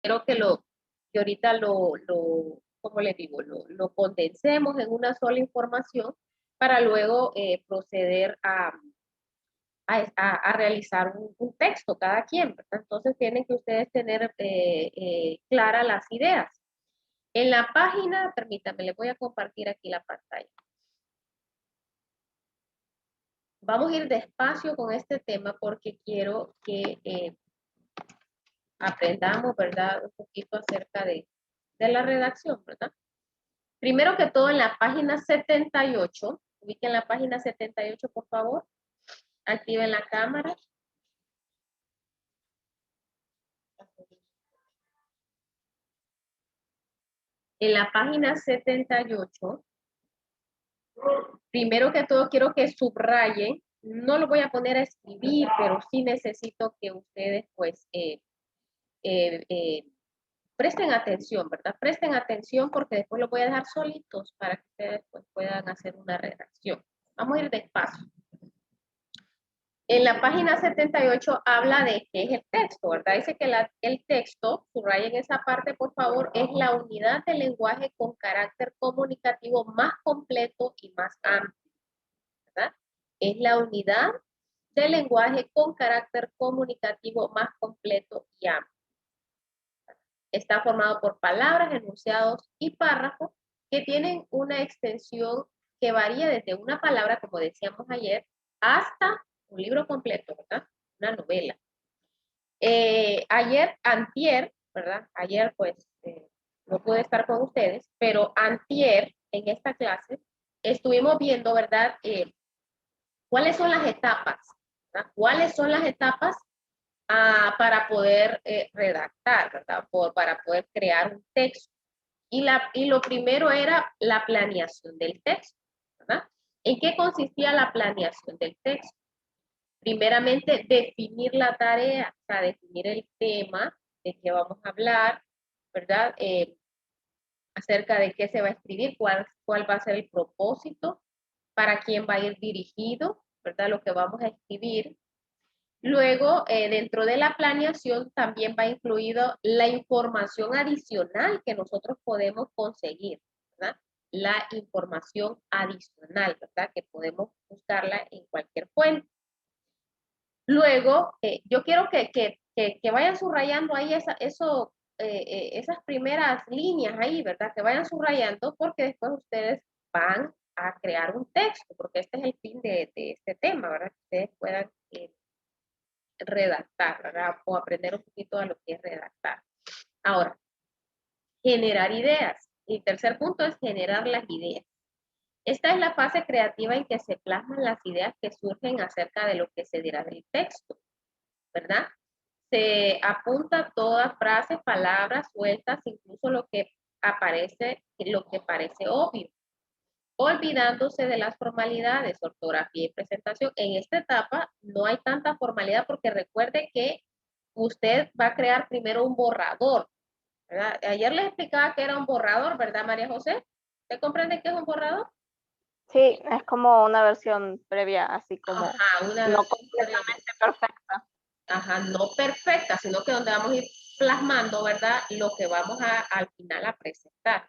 Quiero que ahorita ¿cómo les digo? Lo condensemos en una sola información para luego proceder a realizar un texto cada quien, ¿verdad? Entonces tienen que ustedes tener claras las ideas. En la página, permítanme, les voy a compartir aquí la pantalla. Vamos a ir despacio con este tema porque quiero que aprendamos, ¿verdad? Un poquito acerca de la redacción, ¿verdad? Primero que todo, en la página 78, ubiquen la página 78, por favor. Activen la cámara. En la página 78, primero que todo quiero que subrayen, no lo voy a poner a escribir, pero sí necesito que ustedes pues eh, eh, presten atención, ¿verdad? Presten atención porque después los voy a dejar solitos para que ustedes pues, puedan hacer una redacción. Vamos a ir despacio. En la página 78 habla de qué es el texto, ¿verdad? Dice que el texto, subrayen esa parte por favor, es la unidad de lenguaje con carácter comunicativo más completo y más amplio, ¿verdad? Es la unidad de lenguaje con carácter comunicativo más completo y amplio. Está formado por palabras, enunciados y párrafos que tienen una extensión que varía desde una palabra, como decíamos ayer, hasta un libro completo, ¿verdad? Una novela. Antier, ¿verdad? Ayer pues no pude estar con ustedes, pero antier en esta clase estuvimos viendo, ¿verdad? ¿Cuáles son las etapas? ¿Verdad? ¿Cuáles son las etapas para poder redactar, ¿verdad? Para poder crear un texto? Y lo primero era la planeación del texto, ¿verdad? ¿En qué consistía la planeación del texto? Primeramente, definir la tarea, o sea, definir el tema de qué vamos a hablar, ¿verdad? Acerca de qué se va a escribir, cuál va a ser el propósito, para quién va a ir dirigido, ¿verdad? Lo que vamos a escribir. Luego, dentro de la planeación también va incluido la información adicional que nosotros podemos conseguir, ¿verdad? La información adicional, ¿verdad? Que podemos buscarla en cualquier fuente. Luego, yo quiero que vayan subrayando ahí esas primeras líneas ahí, ¿verdad? Que vayan subrayando porque después ustedes van a crear un texto, porque este es el fin de este tema, ¿verdad? Que ustedes puedan redactar, ¿verdad? O aprender un poquito a lo que es redactar. Ahora, generar ideas. El tercer punto es generar las ideas. Esta es la fase creativa en que se plasman las ideas que surgen acerca de lo que se dirá del texto, ¿verdad? Se apunta toda frase, palabras sueltas, incluso lo que parece obvio, olvidándose de las formalidades, ortografía y presentación. En esta etapa no hay tanta formalidad porque recuerde que usted va a crear primero un borrador, ¿verdad? Ayer les explicaba que era un borrador, ¿verdad, María José? ¿Usted comprende qué es un borrador? Sí, es como una versión previa, así como Ajá, una no versión previa. completamente perfecta. Ajá, no perfecta, sino que donde vamos a ir plasmando, ¿verdad? Lo que vamos al final a presentar.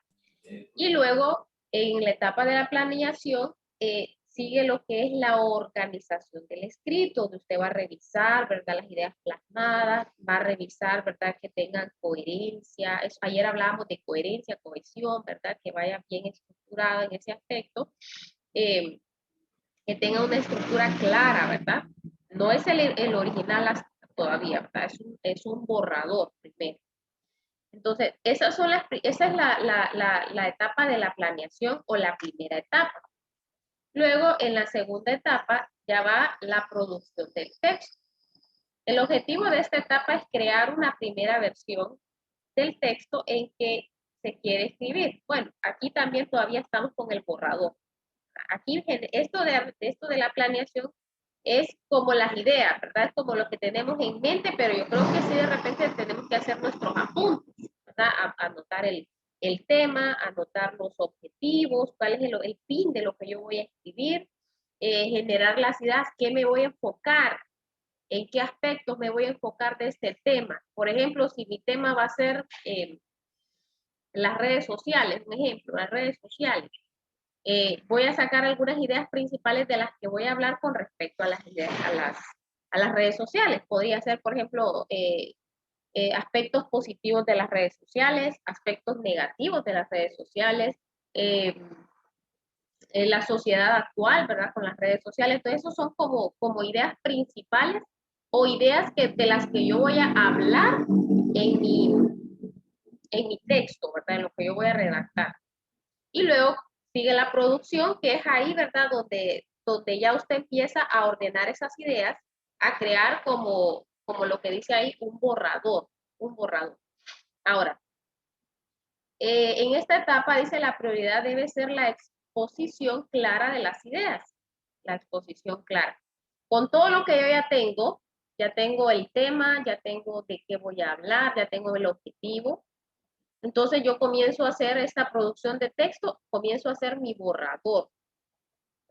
Y luego, en la etapa de la planeación, sigue lo que es la organización del escrito, donde usted va a revisar, ¿verdad? Las ideas plasmadas, va a revisar, ¿verdad? Que tengan coherencia. Ayer hablábamos de coherencia, cohesión, ¿verdad? Que vaya bien estructurada en ese aspecto. Que tenga una estructura clara, ¿verdad? No es el original todavía, ¿verdad? Es un borrador primero. Entonces, esa es la etapa de la planeación o la primera etapa. Luego, en la segunda etapa, ya va la producción del texto. El objetivo de esta etapa es crear una primera versión del texto en que se quiere escribir. Bueno, aquí también todavía estamos con el borrador. Aquí esto de la planeación es como las ideas, ¿verdad? Es como lo que tenemos en mente, pero yo creo que sí de repente tenemos que hacer nuestros apuntes, ¿verdad? Anotar el tema, anotar los objetivos, cuál es el fin de lo que yo voy a escribir, generar las ideas, qué me voy a enfocar, en qué aspectos me voy a enfocar de este tema. Por ejemplo, si mi tema va a ser las redes sociales, un ejemplo, las redes sociales. Voy a sacar algunas ideas principales de las que voy a hablar con respecto a las ideas, a las redes sociales. Podría ser, por ejemplo, aspectos positivos de las redes sociales, aspectos negativos de las redes sociales, la sociedad actual, ¿verdad? Con las redes sociales. Entonces, esos son como ideas principales o ideas de las que yo voy a hablar en mi texto, ¿verdad? En lo que yo voy a redactar. Y luego sigue la producción, que es ahí, ¿verdad? Donde ya usted empieza a ordenar esas ideas, a crear como lo que dice ahí, un borrador. Ahora, en esta etapa dice la prioridad debe ser la exposición clara de las ideas. La exposición clara. Con todo lo que yo ya tengo el tema, ya tengo de qué voy a hablar, ya tengo el objetivo. Entonces yo comienzo a hacer esta producción de texto, comienzo a hacer mi borrador,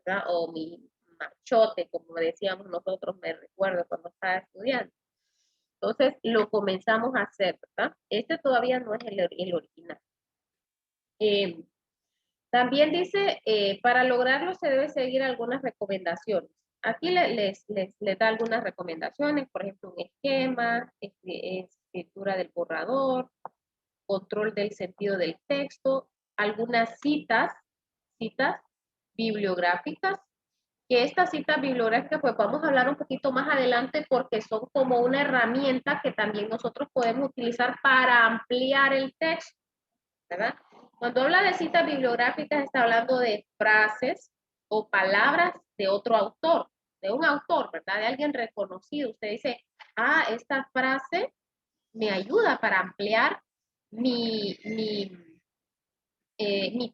¿verdad? O mi machote, como decíamos nosotros, me recuerdo cuando estaba estudiando. Entonces lo comenzamos a hacer, ¿verdad? Este todavía no es el original. También dice, para lograrlo se debe seguir algunas recomendaciones. Aquí les da algunas recomendaciones, por ejemplo, un esquema, escritura del borrador, control del sentido del texto, algunas citas bibliográficas, que estas citas bibliográficas pues vamos a hablar un poquito más adelante porque son como una herramienta que también nosotros podemos utilizar para ampliar el texto, ¿verdad? Cuando habla de citas bibliográficas está hablando de frases o palabras de otro autor, de un autor, ¿verdad? De alguien reconocido. Usted dice, esta frase me ayuda para ampliar mi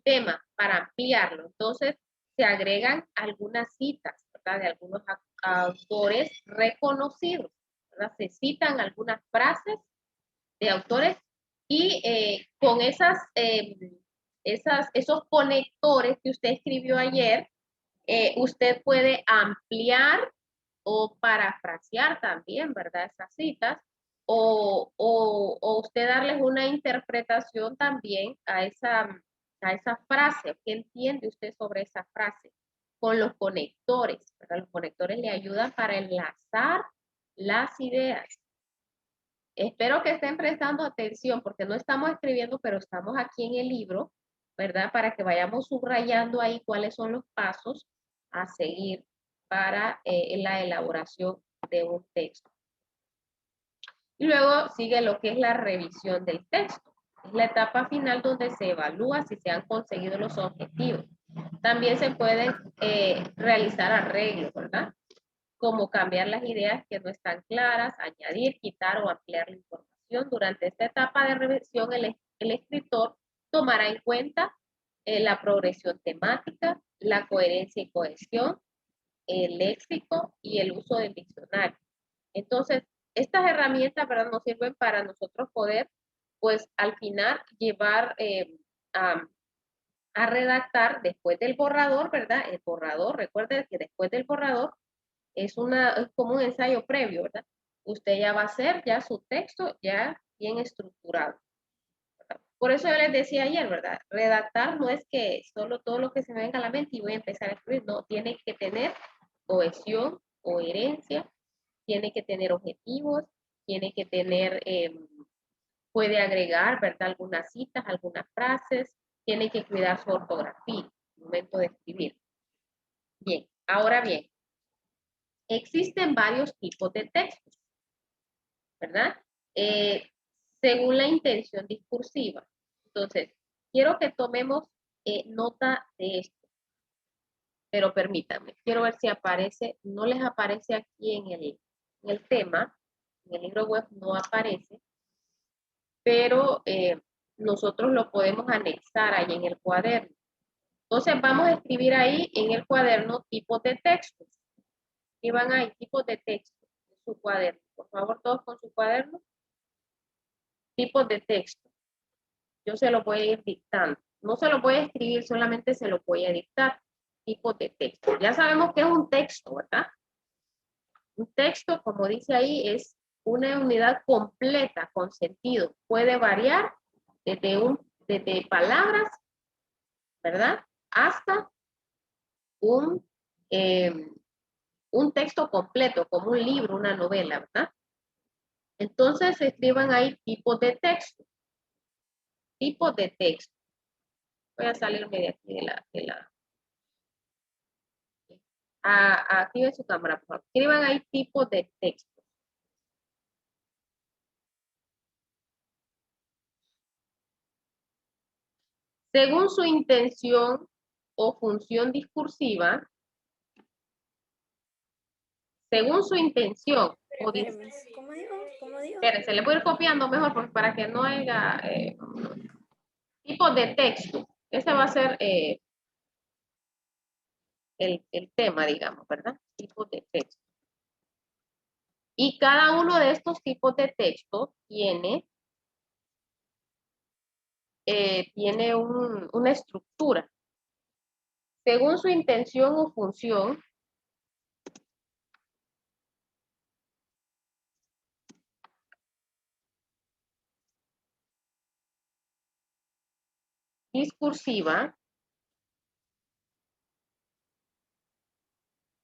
tema, para ampliarlo. Entonces, se agregan algunas citas, ¿verdad? De algunos autores reconocidos, ¿verdad? Se citan algunas frases de autores y con esos conectores que usted escribió ayer, usted puede ampliar o parafrasear también, ¿verdad? Esas citas, o usted darles una interpretación también a esa frase. ¿Qué entiende usted sobre esa frase? Con los conectores, ¿verdad? Los conectores le ayudan para enlazar las ideas. Espero que estén prestando atención porque no estamos escribiendo, pero estamos aquí en el libro, ¿verdad? Para que vayamos subrayando ahí cuáles son los pasos a seguir para la elaboración de un texto. Y luego sigue lo que es la revisión del texto. Es la etapa final donde se evalúa si se han conseguido los objetivos. También se pueden realizar arreglos, ¿verdad? Como cambiar las ideas que no están claras, añadir, quitar o ampliar la información. Durante esta etapa de revisión, el escritor tomará en cuenta la progresión temática, la coherencia y cohesión, el léxico y el uso del diccionario. Entonces, estas herramientas, ¿verdad?, nos sirven para nosotros poder, pues, al final llevar a redactar después del borrador, ¿verdad? El borrador, recuerden que después del borrador es como un ensayo previo, ¿verdad? Usted ya va a hacer ya su texto ya bien estructurado, ¿verdad? Por eso yo les decía ayer, ¿verdad? Redactar no es que solo todo lo que se me venga a la mente y voy a empezar a escribir, no, tiene que tener cohesión, coherencia, tiene que tener objetivos, tiene que tener, puede agregar, ¿verdad? Algunas citas, algunas frases, tiene que cuidar su ortografía al momento de escribir. Bien, ahora bien, existen varios tipos de textos, ¿verdad? Según la intención discursiva. Entonces, quiero que tomemos nota de esto, pero permítanme, quiero ver si aparece, no les aparece aquí en el tema, en el libro web no aparece, pero nosotros lo podemos anexar ahí en el cuaderno. Entonces, vamos a escribir ahí en el cuaderno tipos de textos. Y van ahí, tipos de texto en su cuaderno. Por favor, todos con su cuaderno. Tipos de texto. Yo se lo voy a ir dictando. No se lo voy a escribir, solamente se lo voy a dictar. Tipos de texto. Ya sabemos que es un texto, ¿verdad? Un texto, como dice ahí, es una unidad completa con sentido. Puede variar desde palabras, ¿verdad? Hasta un, eh, un texto completo, como un libro, una novela, ¿verdad? Entonces, escriban ahí tipos de texto. Tipos de texto. Voy a salirme de aquí activen su cámara, por favor. Escriban ahí tipos de texto. Según su intención o función discursiva, según su intención o Espéreme, ¿cómo dijo? ¿Cómo dijo? espérense, le voy a ir copiando mejor pues, para que no haya tipos de texto. Ese va a ser el tema, digamos, ¿verdad? Tipos de texto. Y cada uno de estos tipos de texto tiene una estructura. Según su intención o función, discursiva,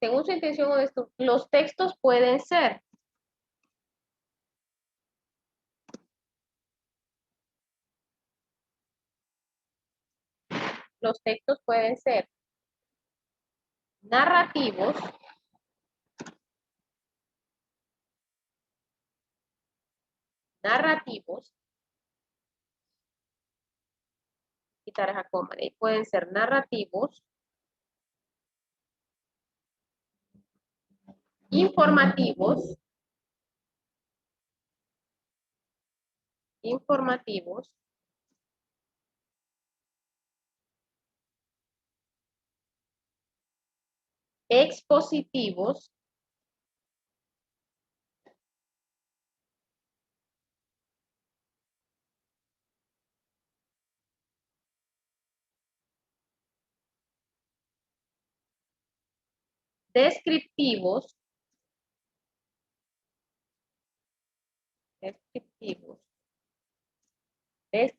según su intención o los textos pueden ser narrativos, quitar esa coma, pueden ser narrativos, informativos, expositivos,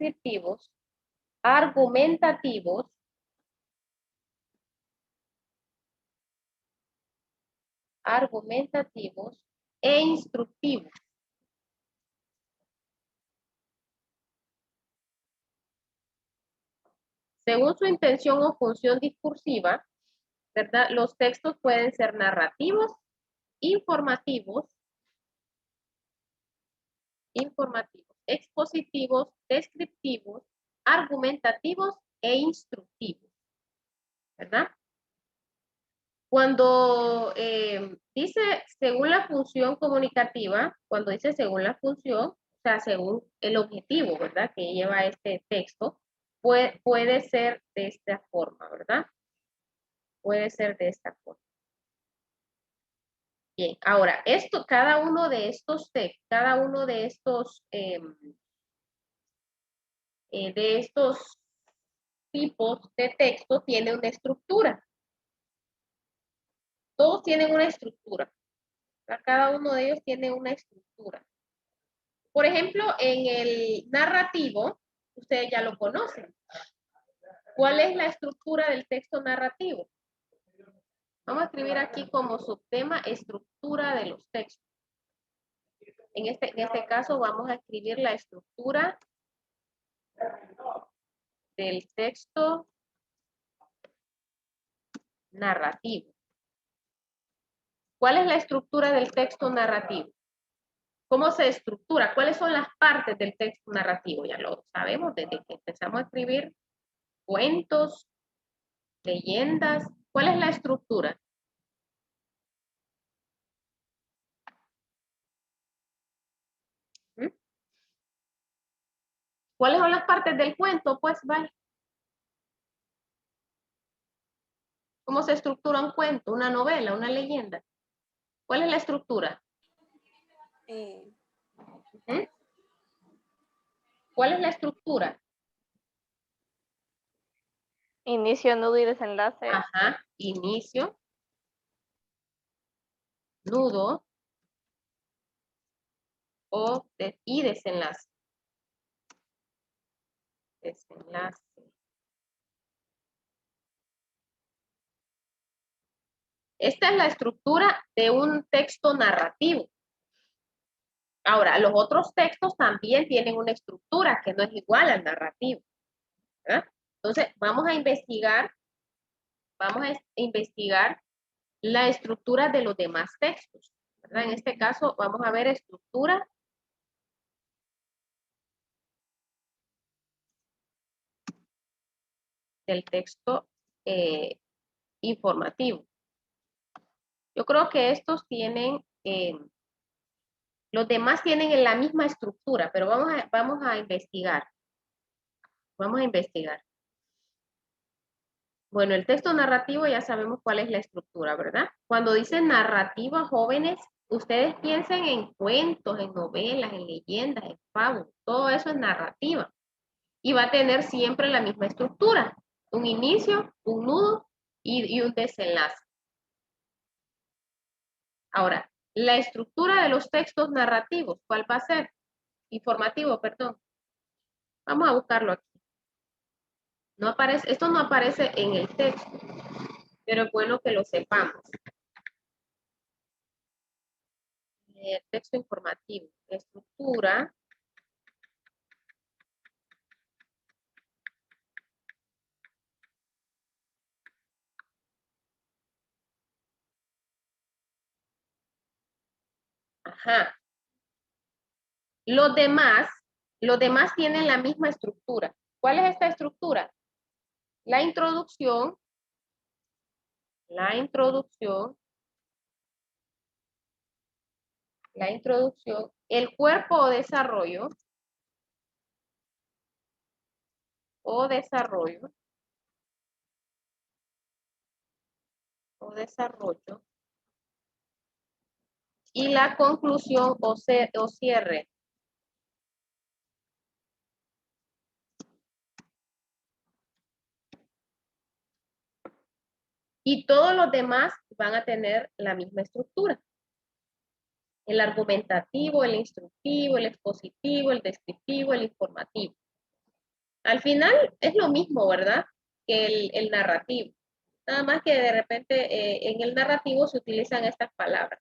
descriptivos, argumentativos, e instructivos. Según su intención o función discursiva, ¿verdad? Los textos pueden ser narrativos, informativos, expositivos, descriptivos, argumentativos e instructivos, ¿verdad? Cuando dice según la función comunicativa, cuando dice según la función, o sea, según el objetivo, ¿verdad? Que lleva este texto, puede ser de esta forma, ¿verdad? Puede ser de esta forma. Bien, ahora, cada uno de estos tipos de texto tiene una estructura. Todos tienen una estructura. Cada uno de ellos tiene una estructura. Por ejemplo, en el narrativo, ustedes ya lo conocen. ¿Cuál es la estructura del texto narrativo? Vamos a escribir aquí como subtema estructura de los textos. En este caso vamos a escribir la estructura del texto narrativo. ¿Cuál es la estructura del texto narrativo? ¿Cómo se estructura? ¿Cuáles son las partes del texto narrativo? Ya lo sabemos desde que empezamos a escribir cuentos, leyendas. ¿Cuál es la estructura? ¿Mm? ¿Cuáles son las partes del cuento? Pues vale. ¿Cómo se estructura un cuento, una novela, una leyenda? ¿Cuál es la estructura? ¿Mm? ¿Cuál es la estructura? Inicio, nudo y desenlace. Ajá, inicio, nudo y desenlace. Desenlace. Esta es la estructura de un texto narrativo. Ahora, los otros textos también tienen una estructura que no es igual al narrativo, ¿verdad? Entonces, vamos a investigar la estructura de los demás textos, ¿verdad? En este caso, vamos a ver estructura del texto informativo. Yo creo que estos tienen, los demás tienen la misma estructura, pero vamos a investigar. Vamos a investigar. Bueno, el texto narrativo ya sabemos cuál es la estructura, ¿verdad? Cuando dicen narrativa, jóvenes, ustedes piensen en cuentos, en novelas, en leyendas, en fábulas, todo eso es narrativa. Y va a tener siempre la misma estructura, un inicio, un nudo y un desenlace. Ahora, la estructura de los textos narrativos, ¿cuál va a ser? Informativo, perdón. Vamos a buscarlo aquí. No aparece, esto no aparece en el texto, pero es bueno que lo sepamos. El texto informativo, estructura ajá. Los demás tienen la misma estructura. ¿Cuál es esta estructura? La introducción, el cuerpo o desarrollo, y la conclusión o cierre. Y todos los demás van a tener la misma estructura. El argumentativo, el instructivo, el expositivo, el descriptivo, el informativo. Al final es lo mismo, ¿verdad? Que el narrativo. Nada más que de repente en el narrativo se utilizan estas palabras.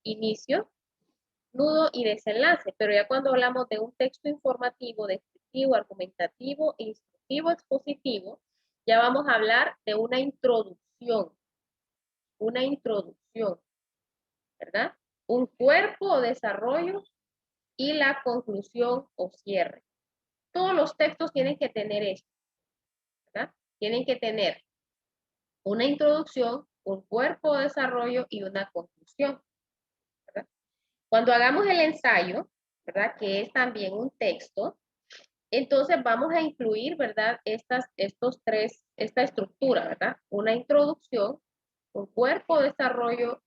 Inicio, nudo y desenlace. Pero ya cuando hablamos de un texto informativo, descriptivo, argumentativo, instructivo, expositivo, ya vamos a hablar de una introducción. Una introducción, ¿verdad? Un cuerpo o desarrollo y la conclusión o cierre. Todos los textos tienen que tener esto, ¿verdad? Tienen que tener una introducción, un cuerpo o desarrollo y una conclusión, ¿verdad? Cuando hagamos el ensayo, ¿verdad? Que es también un texto, entonces vamos a incluir, ¿verdad? Esta estructura, ¿verdad? Una introducción, un cuerpo o desarrollo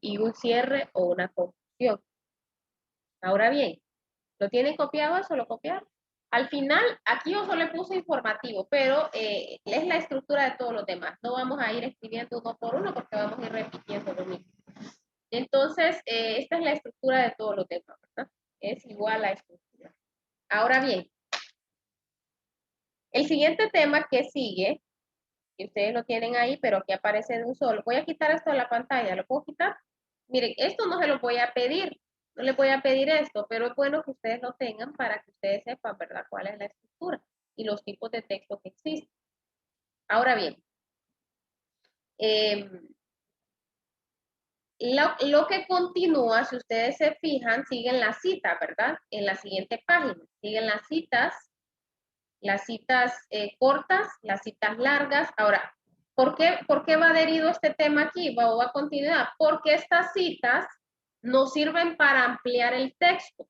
y un cierre o una conclusión. Ahora bien, ¿lo tienen copiado eso? ¿Lo copiaron? Al final, aquí yo solo le puse informativo, pero es la estructura de todos los demás. No vamos a ir escribiendo uno por uno porque vamos a ir repitiendo lo mismo. Entonces, esta es la estructura de todos los demás, ¿verdad? Es igual a estructura. Ahora bien, el siguiente tema que sigue, que ustedes lo tienen ahí, pero que aparece de un solo. Voy a quitar esto de la pantalla, ¿lo puedo quitar? Miren, esto no se lo voy a pedir, no les voy a pedir esto, pero es bueno que ustedes lo tengan para que ustedes sepan, ¿verdad?, cuál es la estructura y los tipos de texto que existen. Ahora bien, lo que continúa, si ustedes se fijan, siguen las citas, ¿verdad? En la siguiente página, siguen las citas cortas, las citas largas. Ahora, ¿por qué va adherido este tema aquí? Va a continuar. Porque estas citas nos sirven para ampliar el texto,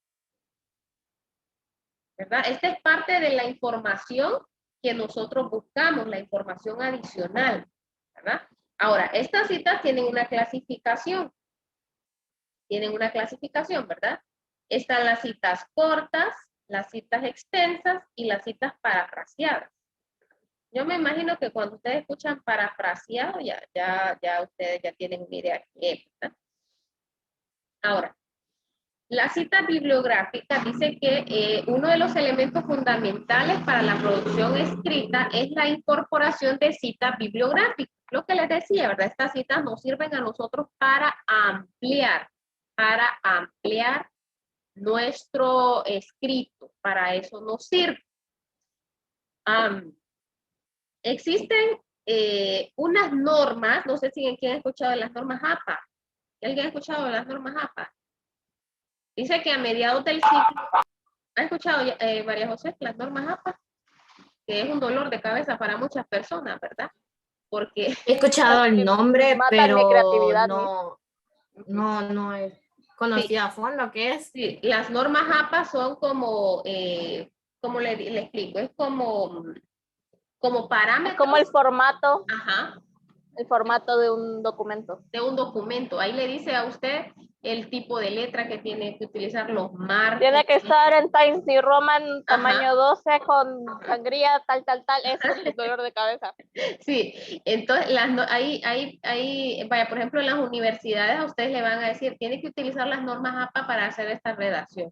¿verdad? Esta es parte de la información que nosotros buscamos, la información adicional, ¿verdad? Ahora, estas citas tienen una clasificación. ¿Verdad? Están las citas cortas, las citas extensas y las citas parafraseadas. Yo me imagino que cuando ustedes escuchan parafraseado, ya ustedes ya tienen una idea qué es, ¿verdad? Ahora, la cita bibliográfica dice que uno de los elementos fundamentales para la producción escrita es la incorporación de citas bibliográficas. Lo que les decía, ¿verdad? Estas citas nos sirven a nosotros para ampliar nuestro escrito. Para eso nos sirve. Existen unas normas, no sé si quién ha escuchado de las normas APA. ¿Alguien ha escuchado de las normas APA? Dice que a mediados del siglo, ¿ha escuchado, María José, las normas APA? Que es un dolor de cabeza para muchas personas, ¿verdad? Porque He escuchado el nombre, Matan mi pero creatividad, no he conocido a fondo qué es. sí, las normas APA son como, ¿cómo le explico? Es como Es parámetros. como Ajá, el formato de un documento. de un documento. Ahí le dice a usted el tipo de letra que tiene que utilizar, los márgenes. Tiene que estar en Times New Roman, tamaño Ajá. 12, con sangría, tal. Es un dolor de cabeza. Sí, entonces vaya, por ejemplo, en las universidades a ustedes le van a decir, tiene que utilizar las normas APA para hacer esta redacción.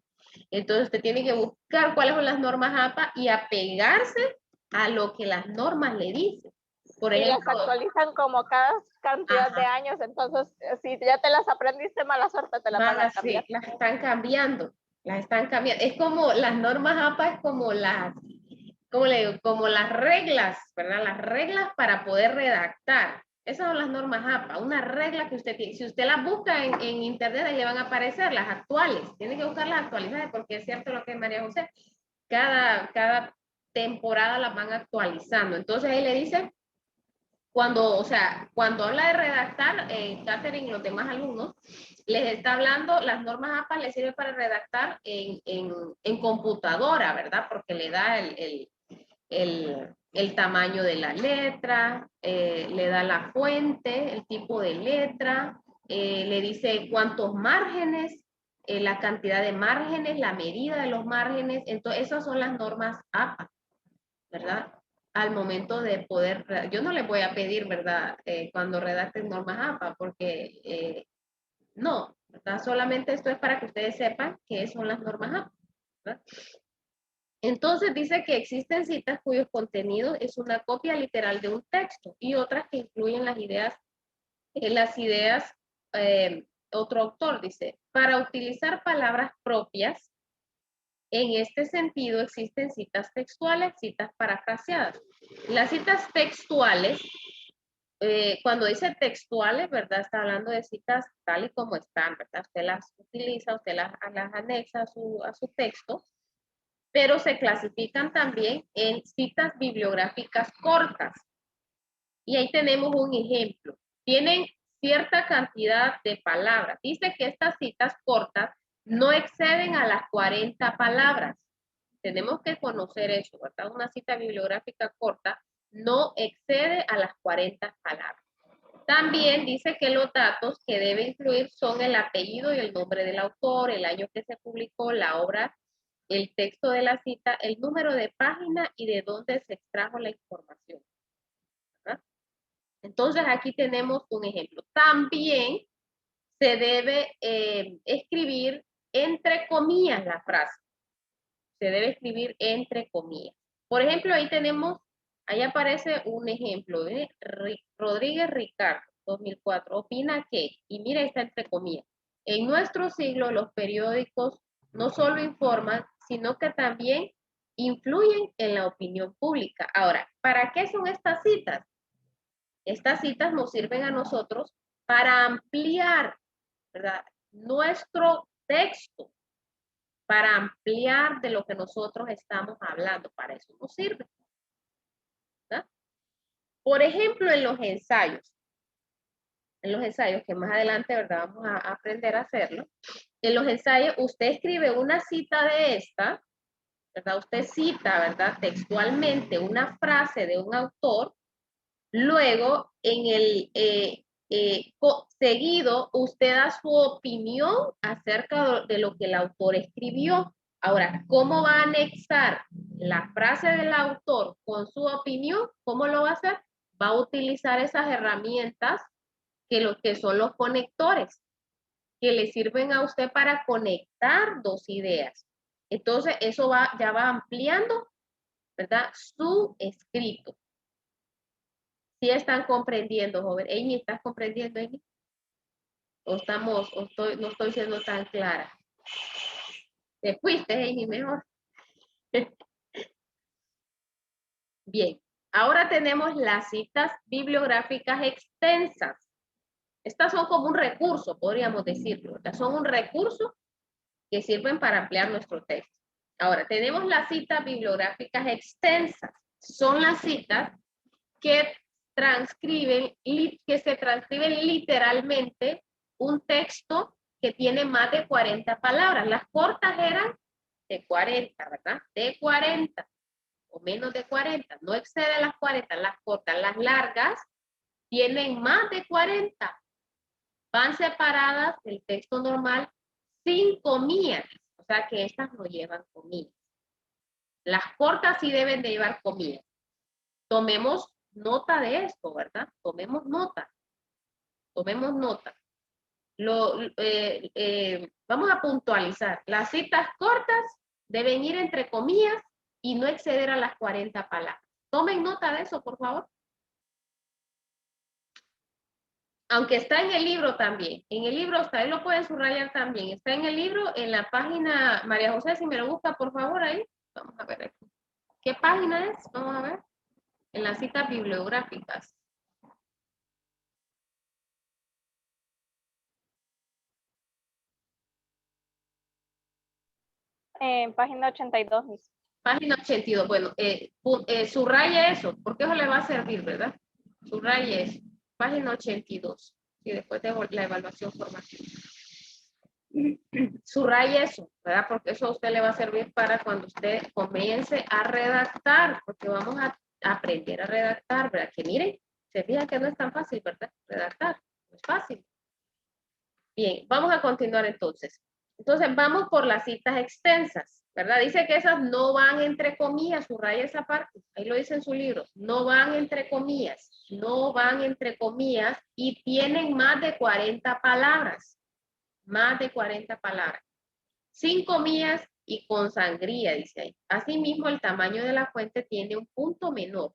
Entonces usted tiene que buscar cuáles son las normas APA y apegarse a lo que las normas le dicen. Por Y las ejemplo, actualizan como cada cantidad ajá, de años, entonces si ya te las aprendiste, mala suerte, te las van a cambiar. sí, las están cambiando, Es como las normas APA, es como ¿cómo le digo? Como las reglas, ¿verdad? Las reglas para poder redactar. Esas son las normas APA, una regla que usted tiene. Si usted las busca en internet, ahí le van a aparecer las actuales. Tiene que buscar las actualizadas porque es cierto lo que es María José. Cada temporada las van actualizando. Entonces ahí le dice, cuando habla de redactar, Catherine y los demás alumnos, les está hablando, las normas APA les sirven para redactar en computadora, ¿verdad? Porque le da el tamaño de la letra, le da la fuente, el tipo de letra, le dice cuántos márgenes, la cantidad de márgenes, la medida de los márgenes. Entonces, esas son las normas APA, ¿verdad? Al momento de poder, yo no les voy a pedir, ¿verdad? Cuando redacten normas APA, porque no, ¿verdad? Solamente esto es para que ustedes sepan qué son las normas APA, ¿verdad? Entonces dice que existen citas cuyos contenidos es una copia literal de un texto y otras que incluyen las ideas, otro autor dice, para utilizar palabras propias, en este sentido existen citas textuales, citas parafraseadas. Las citas textuales, cuando dice textuales, ¿verdad? Está hablando de citas tal y como están, ¿verdad? Usted las utiliza, usted las anexa a su texto, pero se clasifican también en citas bibliográficas cortas. Y ahí tenemos un ejemplo. Tienen cierta cantidad de palabras. Dice que estas citas cortas no exceden a las 40 palabras. Tenemos que conocer eso, ¿verdad? Una cita bibliográfica corta no excede a las 40 palabras. También dice que los datos que debe incluir son el apellido y el nombre del autor, el año que se publicó, la obra, el texto de la cita, el número de página y de dónde se extrajo la información, ¿verdad? Entonces aquí tenemos un ejemplo. También se debe escribir entre comillas la frase. Se debe escribir entre comillas. Por ejemplo, ahí aparece un ejemplo de Rodríguez Ricardo, 2004, opina que, y mira, está entre comillas, en nuestro siglo los periódicos no solo informan, sino que también influyen en la opinión pública. Ahora, ¿para qué son estas citas? Estas citas nos sirven a nosotros para ampliar, ¿verdad?, nuestro texto, para ampliar de lo que nosotros estamos hablando. Para eso nos sirve, ¿verdad? Por ejemplo, en los ensayos que más adelante, ¿verdad?, vamos a aprender a hacerlo. En los ensayos, usted escribe una cita de esta, ¿verdad? Usted cita, ¿verdad?, textualmente una frase de un autor. Luego, seguido, usted da su opinión acerca de lo que el autor escribió. Ahora, ¿cómo va a anexar la frase del autor con su opinión? ¿Cómo lo va a hacer? Va a utilizar esas herramientas que son los conectores. que le sirven a usted para conectar dos ideas. Entonces, eso ya va ampliando, ¿verdad? Su escrito. ¿Sí están comprendiendo, joven? Amy, ¿estás comprendiendo, Amy? No estoy siendo tan clara. Te fuiste, Amy, mejor. Bien, ahora tenemos las citas bibliográficas extensas. Estas son como un recurso, podríamos decirlo, ¿verdad? Son un recurso que sirven para ampliar nuestro texto. Ahora, tenemos las citas bibliográficas extensas. Son las citas que se transcriben literalmente un texto que tiene más de 40 palabras. Las cortas eran de 40, ¿verdad? De 40 o menos de 40. No excede las 40, las cortas. Las largas tienen más de 40. Van separadas del texto normal sin comillas. O sea que estas no llevan comillas. Las cortas sí deben de llevar comillas. Tomemos nota de esto, ¿verdad? Tomemos nota. Tomemos nota. Vamos a puntualizar. Las citas cortas deben ir entre comillas y no exceder a las 40 palabras. Tomen nota de eso, por favor. Aunque está en el libro también. En el libro está, ahí lo pueden subrayar también. Está en el libro, en la página, María José, si me lo busca, por favor, ahí. Vamos a ver aquí. ¿Qué página es? Vamos a ver. En las citas bibliográficas. Página 82, Miss. Página 82. Bueno, subraya eso, porque eso le va a servir, ¿verdad? Subraya eso. Página 82. Y después de la evaluación formativa. Subraya eso, ¿verdad? Porque eso a usted le va a servir para cuando usted comience a redactar, porque vamos a aprender a redactar, ¿verdad? Que miren, se fijan que no es tan fácil, ¿verdad? Redactar, no es fácil. Bien, vamos a continuar entonces. Entonces vamos por las citas extensas, ¿verdad? Dice que esas no van entre comillas, subraya esa parte, ahí lo dice en su libro, no van entre comillas, no van entre comillas y tienen más de 40 palabras, más de 40 palabras, sin comillas y con sangría, dice ahí. Asimismo, el tamaño de la fuente tiene un punto menor.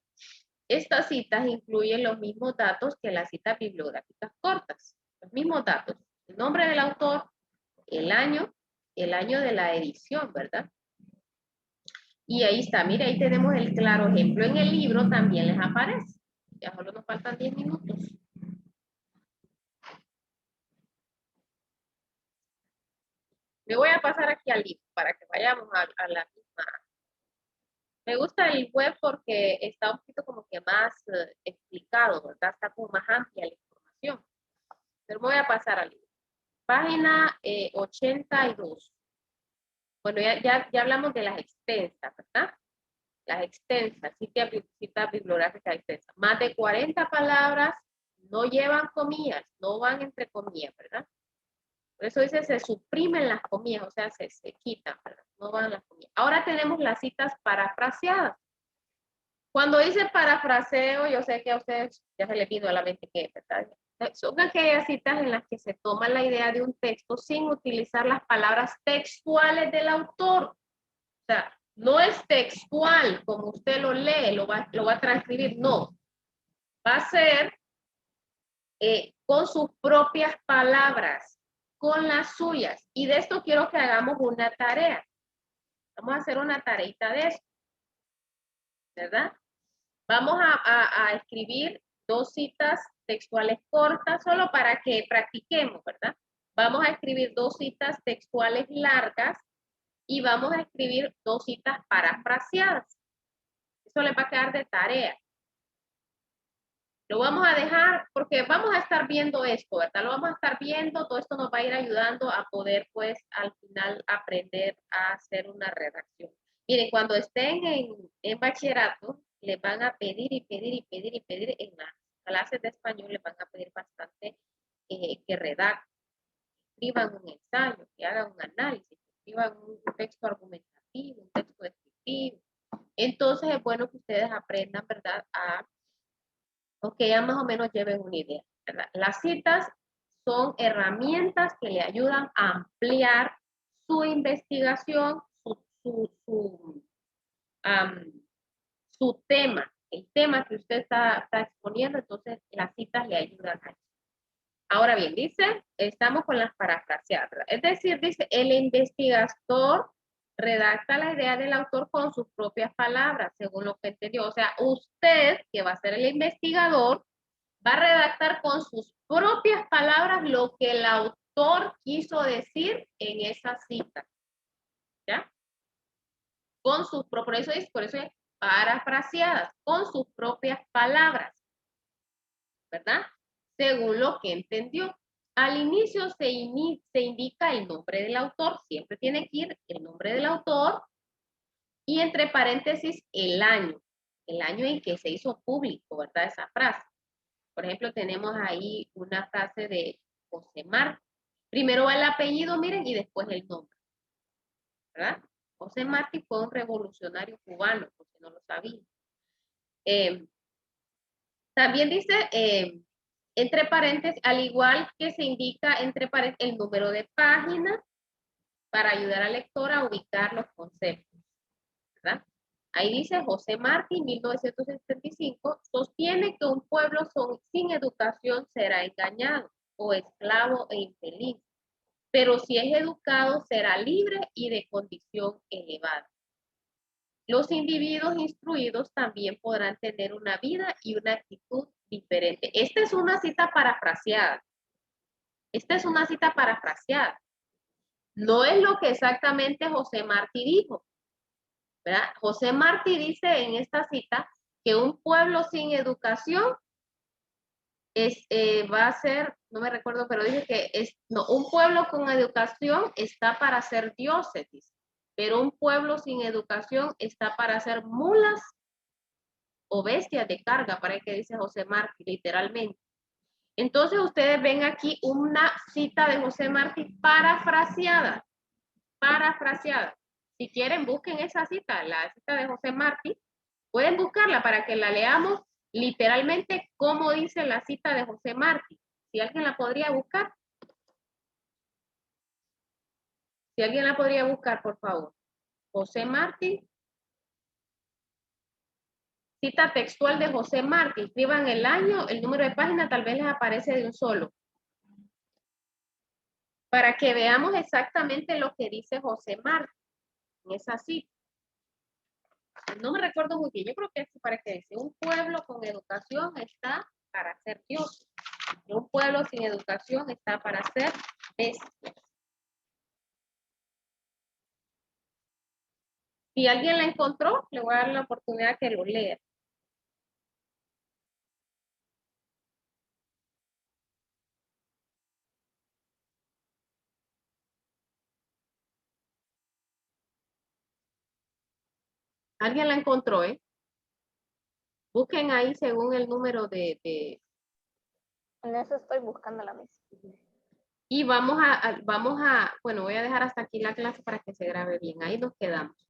Estas citas incluyen los mismos datos que las citas bibliográficas cortas, los mismos datos, el nombre del autor, el año de la edición, ¿verdad? Y ahí está, mire, ahí tenemos el claro ejemplo. En el libro también les aparece. Ya solo nos faltan 10 minutos. Me voy a pasar aquí al libro para que vayamos a la misma. Me gusta el web porque está un poquito como que más explicado, ¿verdad? Está como más amplia la información. Pero me voy a pasar al libro. Página 82. Bueno, ya hablamos de las extensas, ¿verdad? Las extensas, citas bibliográficas extensas. Más de 40 palabras no llevan comillas, no van entre comillas, ¿verdad? Por eso dice, se suprimen las comillas, o sea, se quitan, ¿verdad? No van las comillas. Ahora tenemos las citas parafraseadas. Cuando dice parafraseo, yo sé que a ustedes ya se les vino a la mente que, ¿verdad? Son aquellas citas en las que se toma la idea de un texto sin utilizar las palabras textuales del autor. O sea, no es textual como usted lo lee, lo va a transcribir, no. Va a ser con sus propias palabras, con las suyas. Y de esto quiero que hagamos una tarea. Vamos a hacer una tareita de esto, ¿verdad? Vamos a escribir 2 citas textuales cortas, solo para que practiquemos, ¿verdad? Vamos a escribir 2 citas textuales largas y vamos a escribir 2 citas parafraseadas. Eso les va a quedar de tarea. Lo vamos a dejar porque vamos a estar viendo esto, ¿verdad? Lo vamos a estar viendo, todo esto nos va a ir ayudando a poder, pues, al final aprender a hacer una redacción. Miren, cuando estén en bachillerato, les van a pedir y pedir y pedir y pedir en las clases de español, les van a pedir bastante que redacten, escriban un ensayo, que hagan un análisis, que escriban un texto argumentativo, un texto descriptivo. Entonces es bueno que ustedes aprendan, ¿verdad?, a que ya más o menos lleven una idea, ¿verdad? Las citas son herramientas que le ayudan a ampliar su investigación, su tema, el tema que usted está exponiendo, entonces las citas le ayudan a eso. Ahora bien, dice, estamos con las parafraseadas, ¿verdad? Es decir, dice, el investigador redacta la idea del autor con sus propias palabras, según lo que entendió. O sea, usted, que va a ser el investigador, va a redactar con sus propias palabras lo que el autor quiso decir en esa cita. ¿Ya? Con sus propias, por eso es parafraseadas, con sus propias palabras. ¿Verdad? Según lo que entendió. Al inicio se indica el nombre del autor, siempre tiene que ir el nombre del autor y entre paréntesis el año en que se hizo público, ¿verdad? Esa frase. Por ejemplo, tenemos ahí una frase de José Martí. Primero va el apellido, miren, y después el nombre, ¿verdad? José Martí fue un revolucionario cubano, por si no lo sabían. También dice, entre paréntesis, al igual que se indica entre paréntesis el número de página para ayudar al lector a ubicar los conceptos, ¿verdad? Ahí dice José Martí, 1975, sostiene que un pueblo sin educación será engañado o esclavo e infeliz, pero si es educado será libre y de condición elevada. Los individuos instruidos también podrán tener una vida y una actitud diferente. Esta es una cita parafraseada. Esta es una cita parafraseada. No es lo que exactamente José Martí dijo, ¿verdad? José Martí dice en esta cita que un pueblo sin educación va a ser, no me recuerdo, pero dice que un pueblo con educación está para ser dioses, dice. Pero un pueblo sin educación está para ser mulas o bestias de carga, para que dice José Martí, literalmente. Entonces ustedes ven aquí una cita de José Martí parafraseada. Si quieren, busquen esa cita, la cita de José Martí. Pueden buscarla para que la leamos literalmente como dice la cita de José Martí. Si alguien la podría buscar. Si alguien la podría buscar, por favor. José Martí. Cita textual de José Martí. Escriban el año, el número de página, tal vez les aparece de un solo. Para que veamos exactamente lo que dice José Martí en esa cita. No me recuerdo muy bien, yo creo que es para que dice, un pueblo con educación está para ser Dios. Y un pueblo sin educación está para ser bestias. Si alguien la encontró, le voy a dar la oportunidad que lo lea. Alguien la encontró, ¿eh? Busquen ahí según el número de... En eso estoy buscando la misma. Y bueno, voy a dejar hasta aquí la clase para que se grabe bien. Ahí nos quedamos.